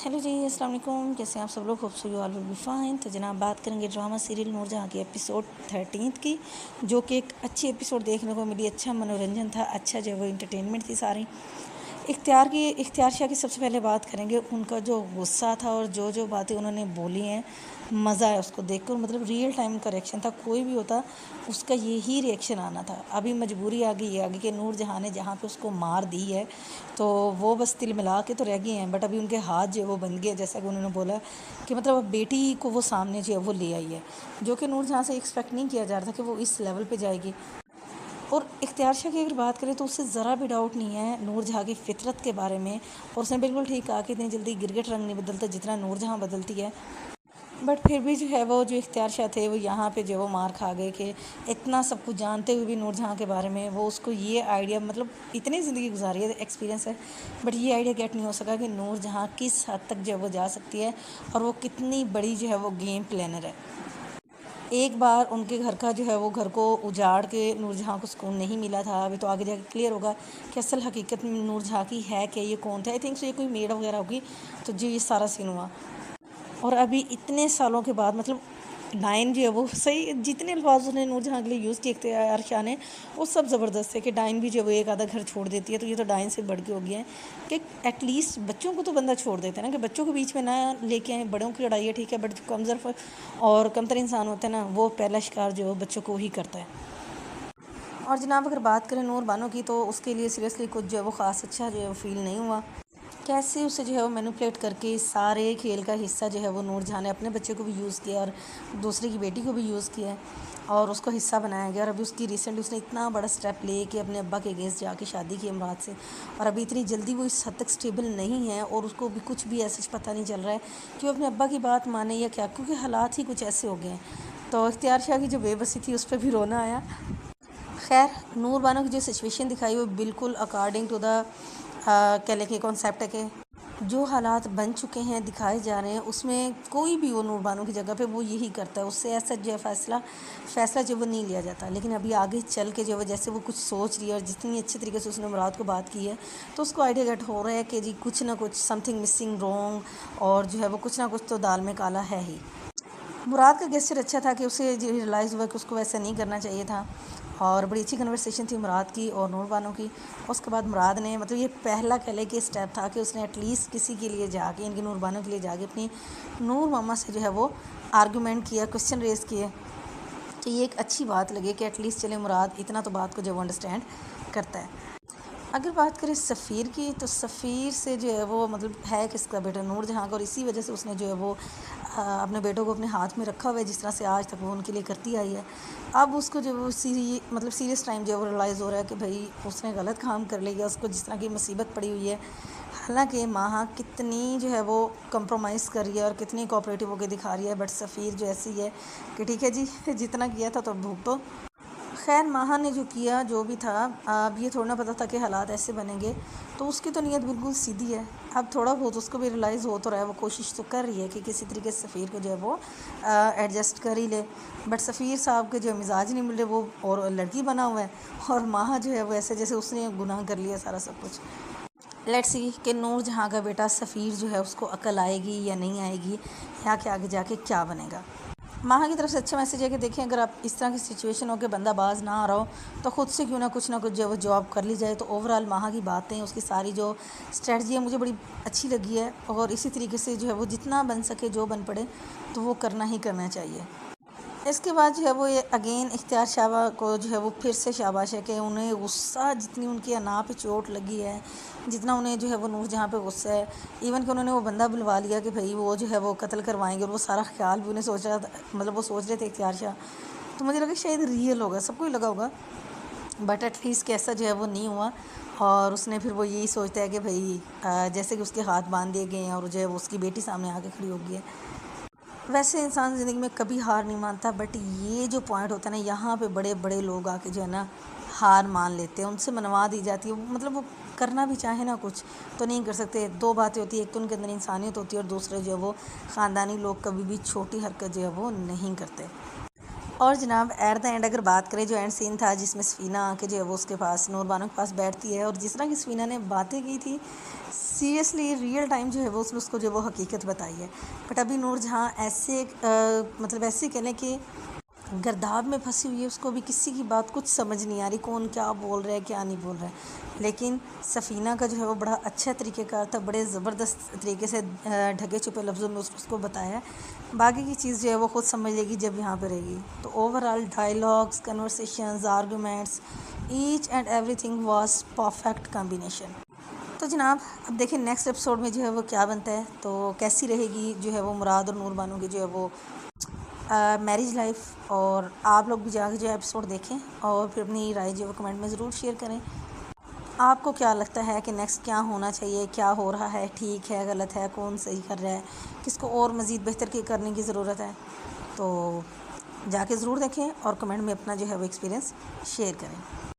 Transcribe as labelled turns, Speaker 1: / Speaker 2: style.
Speaker 1: Hello जी, अस्सलाम वालेकुम। कैसे हैं आप सब लोग? Hope so you all will be fine. तो जनाब बात करेंगे ड्रामा सीरियल नूरजहाँ के एपिसोड 13 की, जो कि एक अच्छी एपिसोड देखने को मिली। अच्छा मनोरंजन था, अच्छा जो वो इंटरटेनमेंट थी सारी। इख्तियार शाह की सबसे पहले बात करेंगे। उनका जो गुस्सा था और जो जो बातें उन्होंने बोली हैं, मज़ा है उसको देखकर। मतलब रियल टाइम का रिएक्शन था। कोई भी होता उसका यही रिएक्शन आना था। अभी मजबूरी आ गई है आगे कि नूरजहाँ ने जहाँ पे उसको मार दी है तो वो बस तिल मिला के तो रह गए हैं, बट अभी उनके हाथ जो है वो बन गए। जैसा कि उन्होंने बोला कि मतलब अब बेटी को वो सामने जो है वो ले आई है, जो कि नूरजहाँ से एक्सपेक्ट नहीं किया जा रहा था कि वो इस लेवल पे जाएगी। और इख्तियार शाह की अगर बात करें तो उससे ज़रा भी डाउट नहीं है नूरजहाँ की फ़ितरत के बारे में। और उसने बिल्कुल ठीक कहा कि इतनी जल्दी गिरगिट रंग नहीं बदलता जितना नूरजहाँ बदलती है। बट फिर भी जो है वो जो इख्तियार शाह थे वो यहाँ पे जो वो मार खा गए कि इतना सब कुछ जानते हुए भी नूरजहाँ के बारे में वो उसको ये आइडिया, मतलब इतनी ज़िंदगी गुजारी है, एक्सपीरियंस है, बट ये आइडिया गेट नहीं हो सका कि नूरजहाँ किस हद तक जो है वो जा सकती है और वो कितनी बड़ी जो है वो गेम प्लानर है। एक बार उनके घर का जो है वो घर को उजाड़ के नूरजहाँ को सुकून नहीं मिला था। अभी तो आगे जाके क्लियर होगा कि असल हकीकत में नूरजहाँ की है कि ये कौन था। आई थिंक सो ये कोई मेड वगैरह होगी, तो जी ये सारा सीन हुआ। और अभी इतने सालों के बाद मतलब डाइन जो है वो सही, जितने अल्फाज उसने नूरजहाँ के लिए यूज़ किए इख्तियार शाह ने, वो सब ज़बरदस्त है कि डाइन भी जो है वो एक आधा घर छोड़ देती है। तो ये तो डाइन से बढ़ के हो गया है कि एटलीस्ट बच्चों को तो बंदा छोड़ देता है ना, कि बच्चों के बीच में ना लेके आए। बड़ों की लड़ाई है ठीक है, बट जो कमज़ोर और कमतर इंसान होता है ना, वो पहला शिकार जो है बच्चों को ही करता है। और जनाब अगर बात करें नूर बानो की, तो उसके लिए सीरियसली कुछ जो है वो ख़ास अच्छा जो है वो फील नहीं हुआ। कैसे उसे जो है वो मैनिपुलेट करके सारे खेल का हिस्सा जो है वो नूरजहाँ ने अपने बच्चे को भी यूज़ किया और दूसरे की बेटी को भी यूज़ किया है और उसको हिस्सा बनाया गया। और अभी उसकी रिसेंटली उसने इतना बड़ा स्टेप ले कि अपने अब्बा के अगेंस्ट जाके शादी की इमरात से। और अभी इतनी जल्दी वो इस हद तक स्टेबल नहीं है और उसको भी कुछ भी ऐसा पता नहीं चल रहा है कि वो अपने अब्बा की बात माने या क्या, क्योंकि हालात ही कुछ ऐसे हो गए हैं। तो इख्तियार शाह की जो बेबसी थी उस पर भी रोना आया। खैर नूर बानो की जो सिचुएशन दिखाई वो बिल्कुल अकॉर्डिंग टू द कह लें कि कॉन्सेप्ट है कि जो हालात बन चुके हैं दिखाए जा रहे हैं, उसमें कोई भी वो नूर बानो की जगह पे वो यही करता है। उससे ऐसा जो है फ़ैसला जो वो नहीं लिया जाता। लेकिन अभी आगे चल के जो है जैसे वो कुछ सोच रही है और जितनी अच्छे तरीके से उसने मुराद को बात की है, तो उसको आइडिया गेट हो रहा है कि जी कुछ ना कुछ समथिंग मिसिंग रॉन्ग, और जो है वो कुछ ना कुछ तो दाल में काला है ही। मुराद का गेस्चर अच्छा था कि उसे रियलाइज़ हुआ कि उसको वैसा नहीं करना चाहिए था। और बड़ी अच्छी कन्वर्सेशन थी मुराद की और नूर बानो की। उसके बाद मुराद ने मतलब ये पहला कह लें कि स्टेप था कि उसने एटलीस्ट किसी के लिए जाके, इनकी नूर बानो के लिए जाके अपनी नूर मामा से जो है वो आर्गूमेंट किया, क्वेश्चन रेज़ किए। तो ये एक अच्छी बात लगी कि एटलीस्ट चले मुराद इतना तो बात को जो अंडरस्टैंड करता है। अगर बात करें सफ़ीर की, तो सफ़ीर से जो है वो मतलब है किसका बेटा नूरजहाँ का, और इसी वजह से उसने जो है वो अपने बेटों को अपने हाथ में रखा हुआ है, जिस तरह से आज तक वो उनके लिए करती आई है। अब उसको जो वो मतलब सीरियस टाइम जो है वो रियलाइज़ हो रहा है कि भाई उसने गलत काम कर लिया, उसको जिस तरह की मुसीबत पड़ी हुई है। हालांकि माहा कितनी जो है वो कंप्रोमाइज़ कर रही है और कितनी कोऑपरेटिव होकर दिखा रही है, बट सफ़ीर जो ऐसी है कि ठीक है जी जितना किया था तो भुगतो। खैर माहा ने जो किया जो भी था, अब ये थोड़ा ना पता था कि हालात ऐसे बनेंगे, तो उसकी तो नीयत बिल्कुल सीधी है। अब थोड़ा बहुत उसको भी रियलाइज़ हो तो रहा है, वो कोशिश तो कर रही है कि किसी तरीके से सफ़ीर को जो है वो एडजस्ट कर ही ले। बट सफ़ीर साहब के जो मिजाज नहीं मिल रहे, वो और लड़की बना हुआ है और माहा जो है वो ऐसे जैसे उसने गुनाह कर लिया सारा सब कुछ। लेट्स सी कि नूर जहाँ का बेटा सफ़ीर जो है उसको अकल आएगी या नहीं आएगी, या कि आगे जाके क्या बनेगा। माहा की तरफ से अच्छा मैसेज है कि देखें, अगर आप इस तरह की सिचुएशन हो कि बंदा बाज ना आ रहा हो, तो ख़ुद से क्यों ना कुछ जो है वो जॉब कर ली जाए। तो ओवरऑल माहा की बातें, उसकी सारी जो स्ट्रेटजी है मुझे बड़ी अच्छी लगी है। और इसी तरीके से जो है वो जितना बन सके, जो बन पड़े, तो वो करना ही करना चाहिए। इसके बाद जो है वो ये अगेन इख्तियार शाह को जो है वो फिर से शाबाश है कि उन्हें गुस्सा, जितनी उनकी अना पे चोट लगी है, जितना उन्हें जो है वो नूरजहाँ पे गुस्सा है, इवन कि उन्होंने वो बंदा बुलवा लिया कि भाई वो जो है वो कत्ल करवाएंगे, और वो सारा ख्याल भी उन्हें सोच रहा था, मतलब वो सोच रहे थे इख्तियार शाह। तो मुझे लगा शायद रियल होगा, सबको ही लगा होगा, बट एटलीस्ट कैसा जो है वो नहीं हुआ। और उसने फिर वो यही सोचता है कि भाई जैसे कि उसके हाथ बांध दिए गए हैं और जो है वो उसकी बेटी सामने आके खड़ी हो गई है। वैसे इंसान ज़िंदगी में कभी हार नहीं मानता, बट ये जो पॉइंट होता है ना, यहाँ पे बड़े बड़े लोग आके जो है ना हार मान लेते हैं, उनसे मनवा दी जाती है। मतलब वो करना भी चाहे ना कुछ तो नहीं कर सकते। दो बातें होती है, एक तो उनके अंदर इंसानियत होती है और दूसरे जो है वो ख़ानदानी लोग कभी भी छोटी हरकत जो है वो नहीं करते। اور جناب ایٹ دا اینڈ اگر بات کریں جو اینڈ سین تھا جس میں سفینہ آ کے جو ہے وہ اس کے پاس نور بانو کے پاس بیٹھتی ہے اور جس طرح کی سفینہ نے باتیں کی تھی سیریسلی ریئل ٹائم جو ہے وہ اس کو جو وہ حقیقت بتائی ہے. بٹ ابھی نور جہاں ایسے مطلب ایسے کہہ لیں کہ گرداب میں پھنسی ہوئی ہے, اس کو بھی کسی کی بات کچھ سمجھ نہیں آ رہی, کون کیا بول رہا ہے کیا نہیں بول رہا ہے. لیکن سفینہ کا جو ہے وہ بڑا اچھا طریقہ کار تھا, بڑے زبردست طریقے سے ڈھکے چھپے لفظوں میں اس کو بتایا. باقی کی چیز جو ہے وہ خود سمجھ لے گی جب یہاں پہ رہے گی. تو overall dialogues, conversations, arguments, each and everything was perfect combination. تو جناب اب دیکھیں نیکسٹ ایپیسوڈ میں جو ہے وہ کیا بنتا ہے, تو کیسی رہے گی جو ہے وہ مراد اور نور بانو کی جو ہے وہ میرج لائف. اور آپ لوگ بھی جا کے جو ہے ایپیسوڈ دیکھیں اور پھر اپنی رائے جو ہے وہ کمنٹ میں ضرور شیئر کریں. آپ کو کیا لگتا ہے کہ نیکسٹ کیا ہونا چاہیے, کیا ہو رہا ہے, ٹھیک ہے, غلط ہے, کون صحیح کر رہا ہے, کس کو اور مزید بہتر کرنے کی ضرورت ہے. تو جا کے ضرور دیکھیں اور کمنٹ میں اپنا جو ہے وہ ایکسپیرینس شیئر کریں.